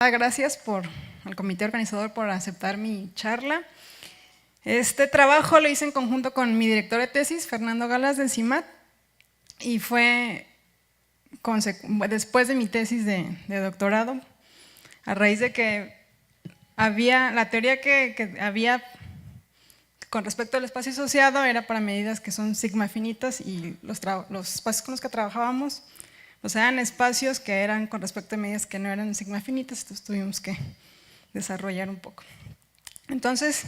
Gracias al comité organizador por aceptar mi charla. Este trabajo lo hice en conjunto con mi director de tesis, Fernando Galas del CIMAT, y fue después de mi tesis de doctorado, a raíz de que había la teoría que había con respecto al espacio asociado era para medidas que son sigma finitas, y los espacios con los que trabajábamos eran espacios que eran con respecto a medidas que no eran sigma finitas, entonces tuvimos que desarrollar un poco. Entonces,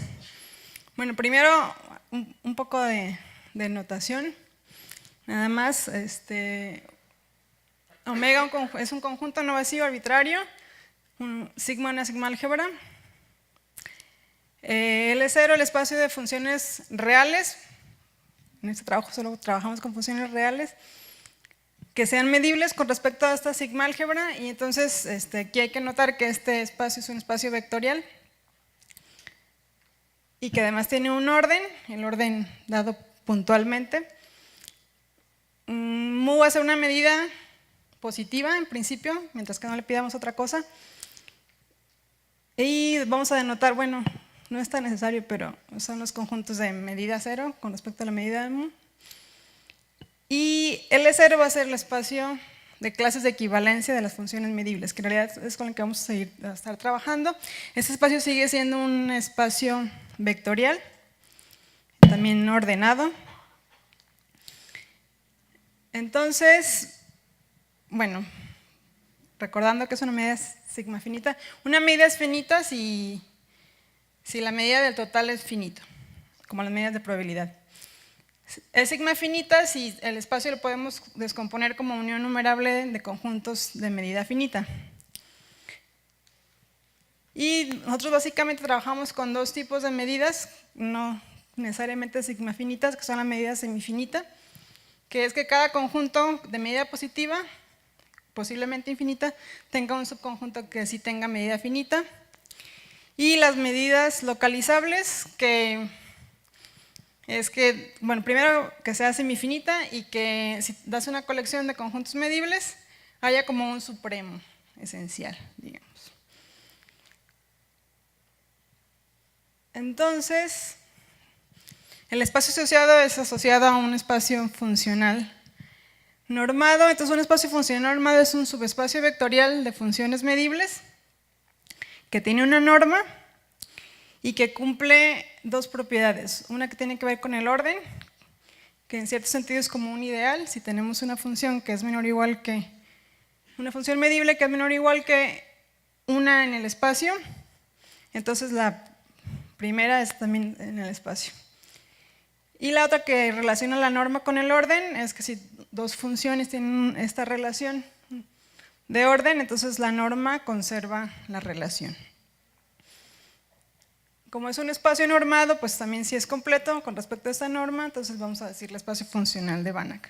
bueno, primero un poco de notación. Nada más, omega es un conjunto no vacío arbitrario, sigma una sigma álgebra. L0, el espacio de funciones reales. En este trabajo solo trabajamos con funciones reales que sean medibles con respecto a esta sigma álgebra, y entonces aquí hay que notar que este espacio es un espacio vectorial y que además tiene un orden, el orden dado puntualmente. Mu va a ser una medida positiva en principio, mientras que no le pidamos otra cosa. Y vamos a denotar, bueno, no es tan necesario, pero son los conjuntos de medida cero con respecto a la medida de mu. Y L0 va a ser el espacio de clases de equivalencia de las funciones medibles, que en realidad es con el que vamos a estar trabajando. Este espacio sigue siendo un espacio vectorial, también ordenado. Entonces, bueno, recordando que es una medida sigma finita, una medida es finita si la medida del total es finito, como las medidas de probabilidad. Es sigma finita si el espacio lo podemos descomponer como unión numerable de conjuntos de medida finita. Y nosotros básicamente trabajamos con dos tipos de medidas, no necesariamente sigma finitas, que son la medida semifinita, que es que cada conjunto de medida positiva, posiblemente infinita, tenga un subconjunto que sí tenga medida finita. Y las medidas localizables, que es que, bueno, primero que sea semifinita y que si das una colección de conjuntos medibles, haya como un supremo esencial, digamos. Entonces, el espacio asociado es asociado a un espacio funcional normado. Entonces, un espacio funcional normado es un subespacio vectorial de funciones medibles que tiene una norma y que cumple dos propiedades. Una que tiene que ver con el orden, que en cierto sentido es como un ideal. Si tenemos una función que es menor o igual que una función medible que es menor o igual que una en el espacio, entonces la primera es también en el espacio. Y la otra que relaciona la norma con el orden es que si dos funciones tienen esta relación de orden, entonces la norma conserva la relación. Como es un espacio normado, pues también si es completo con respecto a esta norma, entonces vamos a decir el espacio funcional de Banach.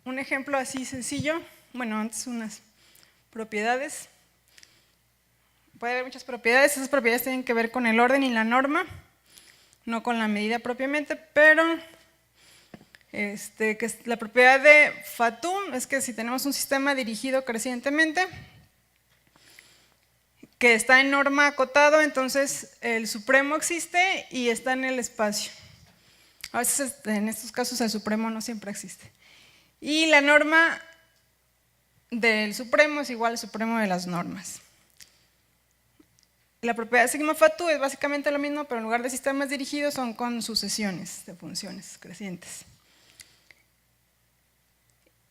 Un ejemplo así sencillo, bueno, antes unas propiedades. Puede haber muchas propiedades, esas propiedades tienen que ver con el orden y la norma, no con la medida propiamente, pero que la propiedad de Fatou es que si tenemos un sistema dirigido crecientemente, que está en norma acotado, entonces el supremo existe y está en el espacio. A veces en estos casos el supremo no siempre existe. Y la norma del supremo es igual al supremo de las normas. La propiedad de sigma Fatou es básicamente lo mismo, pero en lugar de sistemas dirigidos son con sucesiones de funciones crecientes.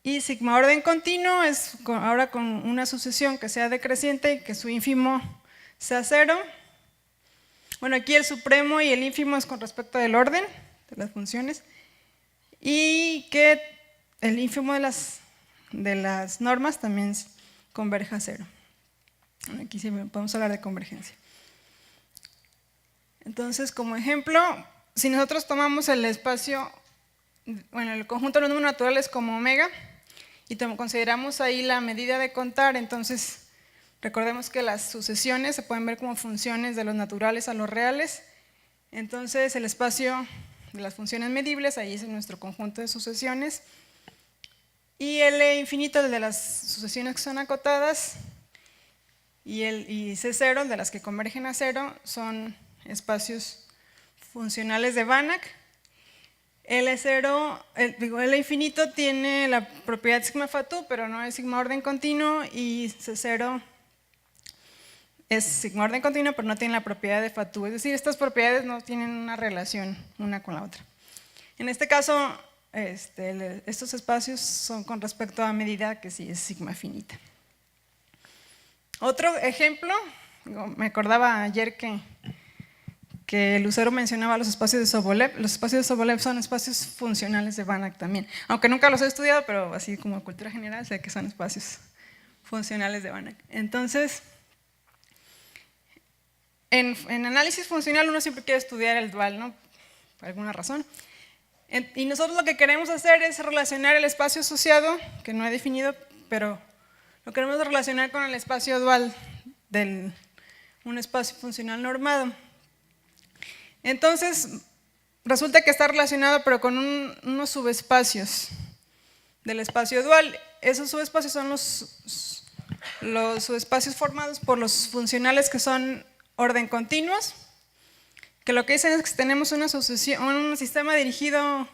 Y sigma orden continuo es ahora con una sucesión que sea decreciente y que su ínfimo sea cero. Bueno, aquí el supremo y el ínfimo es con respecto del orden de las funciones, y que el ínfimo de las normas también converja a cero. Aquí sí podemos hablar de convergencia. Entonces, como ejemplo, si nosotros tomamos el espacio, bueno, el conjunto de los números naturales como omega, y consideramos ahí la medida de contar, entonces recordemos que las sucesiones se pueden ver como funciones de los naturales a los reales. Entonces el espacio de las funciones medibles, ahí es nuestro conjunto de sucesiones, y el infinito de las sucesiones que son acotadas y C0, de las que convergen a cero, son espacios funcionales de Banach. L0, L infinito tiene la propiedad sigma fatu, pero no es sigma orden continuo, y C0 es sigma orden continuo, pero no tiene la propiedad de fatu. Es decir, estas propiedades no tienen una relación una con la otra. En este caso, estos espacios son con respecto a medida que sí es sigma finita. Otro ejemplo, me acordaba ayer que Lucero mencionaba los espacios de Sobolev. Los espacios de Sobolev son espacios funcionales de Banach también. Aunque nunca los he estudiado, pero así como cultura general sé que son espacios funcionales de Banach. Entonces, en análisis funcional uno siempre quiere estudiar el dual, ¿no? Por alguna razón. Y nosotros lo que queremos hacer es relacionar el espacio asociado, que no he definido, pero lo queremos relacionar con el espacio dual de un espacio funcional normado. Entonces, resulta que está relacionado, pero con unos subespacios del espacio dual. Esos subespacios son los subespacios formados por los funcionales que son orden continuos, que lo que dicen es que tenemos una sucesión, un sistema dirigido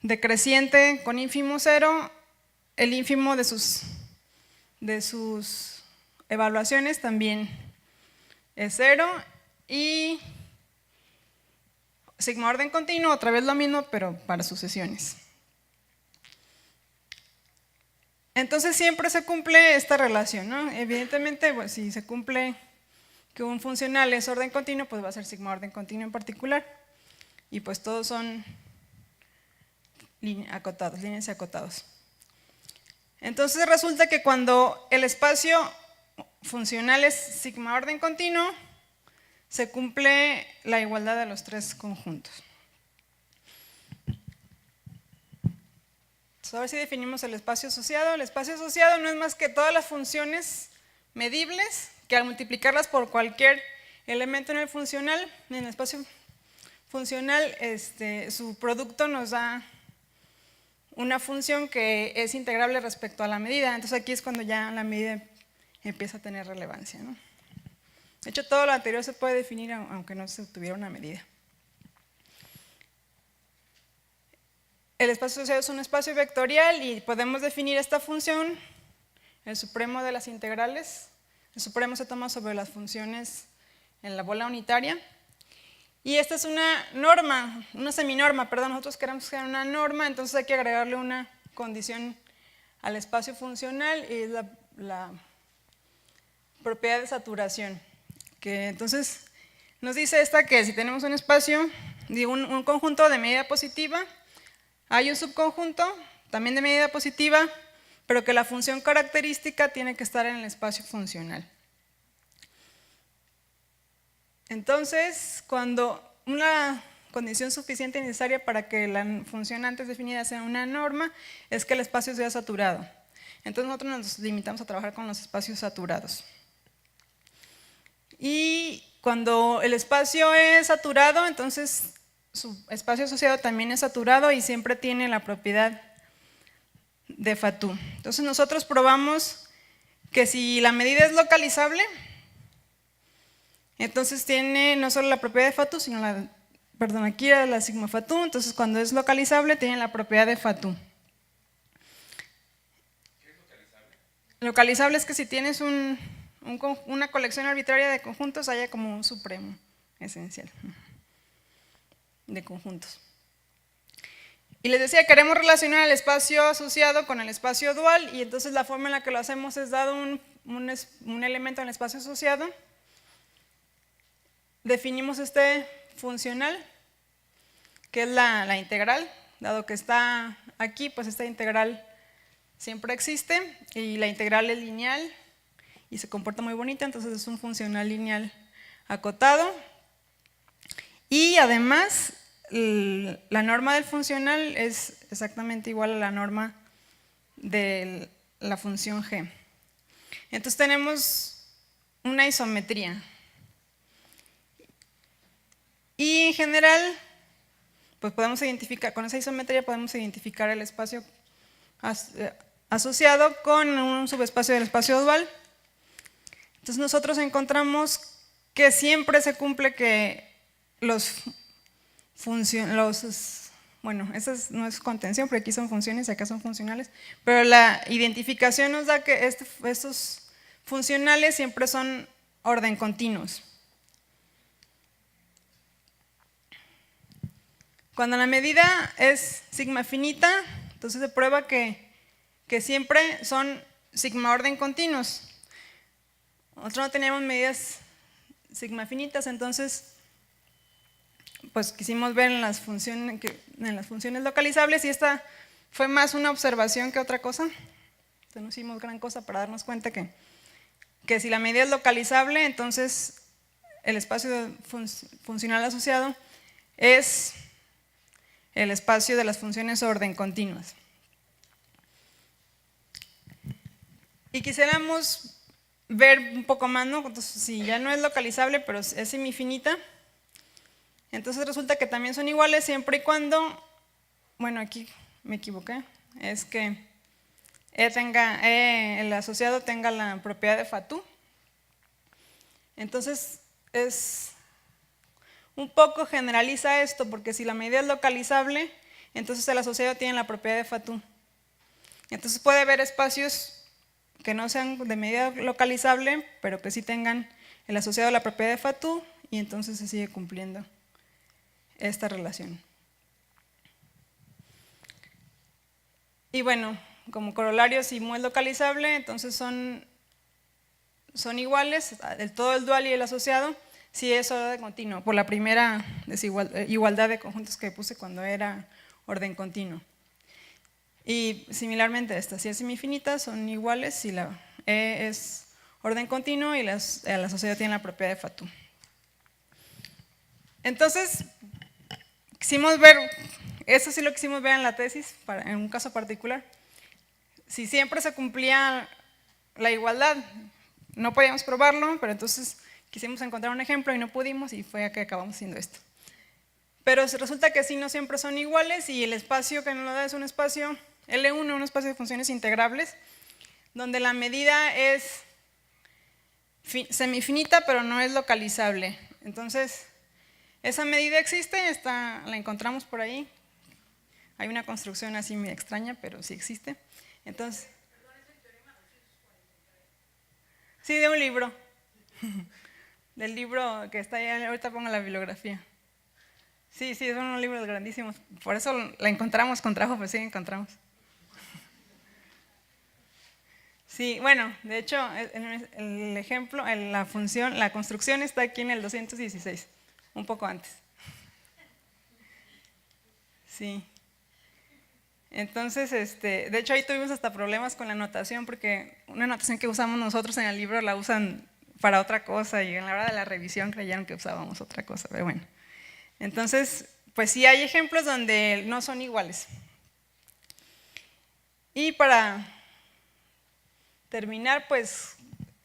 decreciente con ínfimo cero, el ínfimo de sus evaluaciones también es cero, y sigma orden continuo, otra vez lo mismo, pero para sucesiones. Entonces siempre se cumple esta relación, ¿no? Evidentemente, pues, si se cumple que un funcional es orden continuo, pues va a ser sigma orden continuo en particular. Y pues todos son líneas y acotados. Entonces resulta que cuando el espacio funcional es sigma orden continuo, se cumple la igualdad de los tres conjuntos. Entonces, a ver si definimos el espacio asociado. El espacio asociado no es más que todas las funciones medibles que al multiplicarlas por cualquier elemento en el funcional, en el espacio funcional, su producto nos da una función que es integrable respecto a la medida. Entonces aquí es cuando ya la medida empieza a tener relevancia, ¿no? De hecho, todo lo anterior se puede definir aunque no se tuviera una medida. El espacio asociado es un espacio vectorial y podemos definir esta función, el supremo de las integrales. El supremo se toma sobre las funciones en la bola unitaria. Y esta es una norma, una seminorma, perdón, nosotros queremos que sea una norma, entonces hay que agregarle una condición al espacio funcional y es la propiedad de saturación. Que entonces nos dice esta que si tenemos un espacio, un conjunto de medida positiva, hay un subconjunto también de medida positiva, pero que la función característica tiene que estar en el espacio funcional. Entonces, cuando una condición suficiente y necesaria para que la función antes definida sea una norma, es que el espacio sea saturado. Entonces nosotros nos limitamos a trabajar con los espacios saturados. Y cuando el espacio es saturado, entonces su espacio asociado también es saturado y siempre tiene la propiedad de fatu. Entonces nosotros probamos que si la medida es localizable, entonces tiene no solo la propiedad de fatu, sino aquí era la sigma fatu, entonces cuando es localizable tiene la propiedad de fatu. ¿Qué es localizable? Localizable es que si tienes una colección arbitraria de conjuntos, haya como un supremo esencial de conjuntos. Y les decía, queremos relacionar el espacio asociado con el espacio dual, y entonces la forma en la que lo hacemos es dado un elemento en el espacio asociado, definimos este funcional, que es la integral, dado que está aquí, pues esta integral siempre existe, y la integral es lineal, y se comporta muy bonita, entonces es un funcional lineal acotado, y además la norma del funcional es exactamente igual a la norma de la función g. Entonces tenemos una isometría. Y en general, pues podemos identificar, con esa isometría podemos identificar el espacio asociado con un subespacio del espacio dual. Entonces nosotros encontramos que siempre se cumple que bueno, esa no es contención, pero aquí son funciones y acá son funcionales, pero la identificación nos da que estos funcionales siempre son orden continuos. Cuando la medida es sigma finita, entonces se prueba que siempre son sigma orden continuos. Nosotros no teníamos medidas sigma finitas, entonces pues quisimos ver en las funciones localizables, y esta fue más una observación que otra cosa. Entonces no hicimos gran cosa para darnos cuenta que si la medida es localizable, entonces el espacio funcional asociado es el espacio de las funciones orden continuas. Y quisiéramos ver un poco más, ¿no? Entonces, si ya no es localizable, pero es semifinita, entonces resulta que también son iguales siempre y cuando, bueno, aquí me equivoqué, es que el asociado tenga la propiedad de Fatou. Entonces es un poco generaliza esto, porque si la medida es localizable, entonces el asociado tiene la propiedad de Fatou. Entonces puede haber espacios que no sean de medida localizable, pero que sí tengan el asociado a la propiedad de Fatou, y entonces se sigue cumpliendo esta relación. Y bueno, como corolario, si mu es localizable, entonces son iguales, todo el dual y el asociado, si es orden continuo, por la primera igualdad de conjuntos que puse cuando era orden continuo. Y similarmente estas, si es semifinita, son iguales si la E es orden continuo y el asociado tiene la propiedad de Fatou. Entonces, quisimos ver, eso sí lo quisimos ver en la tesis, en un caso particular. Si siempre se cumplía la igualdad, no podíamos probarlo, pero entonces quisimos encontrar un ejemplo y no pudimos, y fue que acabamos haciendo esto. Pero resulta que sí, no siempre son iguales, y el espacio que nos lo da es un espacio L1, un espacio de funciones integrables, donde la medida es semifinita, pero no es localizable. Entonces, esa medida existe, la encontramos por ahí. Hay una construcción así muy extraña, pero sí existe. Entonces, sí, de un libro. Del libro que está ahí, ahorita pongo la bibliografía. Sí, son unos libros grandísimos. Por eso la encontramos con trabajo, pues sí, encontramos. Sí, bueno, de hecho, el ejemplo, la construcción está aquí en el 216, un poco antes. Sí. Entonces, de hecho ahí tuvimos hasta problemas con la notación, porque una notación que usamos nosotros en el libro la usan para otra cosa, y en la hora de la revisión creyeron que usábamos otra cosa, pero bueno. Entonces, pues sí hay ejemplos donde no son iguales. Y para terminar, pues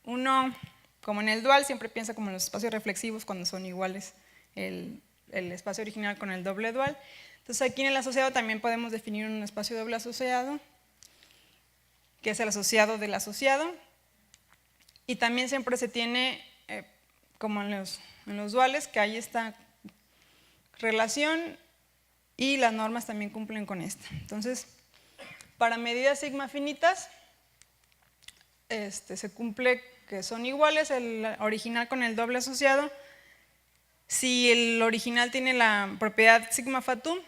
uno, como en el dual, siempre piensa como en los espacios reflexivos cuando son iguales el espacio original con el doble dual. Entonces aquí en el asociado también podemos definir un espacio doble asociado, que es el asociado del asociado, y también siempre se tiene, como en los duales, que hay esta relación, y las normas también cumplen con esta. Entonces, para medidas sigma finitas, se cumple que son iguales el original con el doble asociado si el original tiene la propiedad sigma Fatou,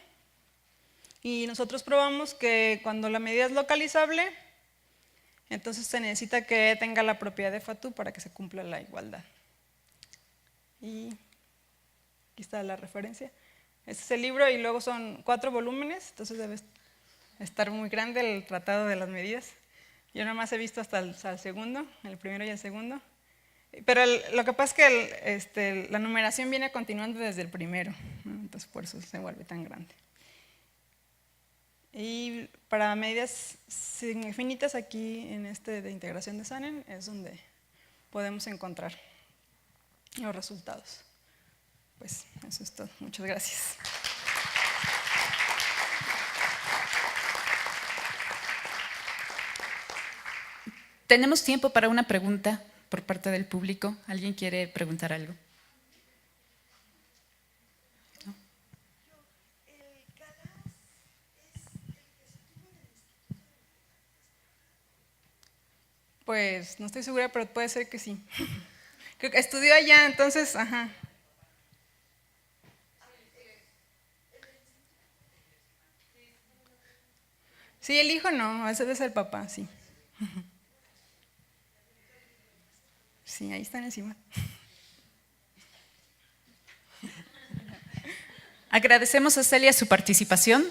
y nosotros probamos que cuando la medida es localizable, entonces se necesita que tenga la propiedad de Fatou para que se cumpla la igualdad. Y aquí está la referencia. Este es el libro, y luego son 4 volúmenes, entonces debe estar muy grande el tratado de las medidas. Yo nada más he visto hasta el segundo, el primero y el segundo. Pero lo que pasa es que la numeración viene continuando desde el primero, ¿no? Entonces por eso se vuelve tan grande. Y para medidas infinitas, aquí en de integración de Sanen, es donde podemos encontrar los resultados. Pues eso es todo. Muchas gracias. Tenemos tiempo para una pregunta. por parte del público. ¿Alguien quiere preguntar algo? ¿No? Pues no estoy segura, pero puede ser que sí. Creo que estudió allá, entonces, ajá. Sí, el hijo no, ese es el papá, sí. Sí, ahí están encima. Agradecemos a Celia su participación.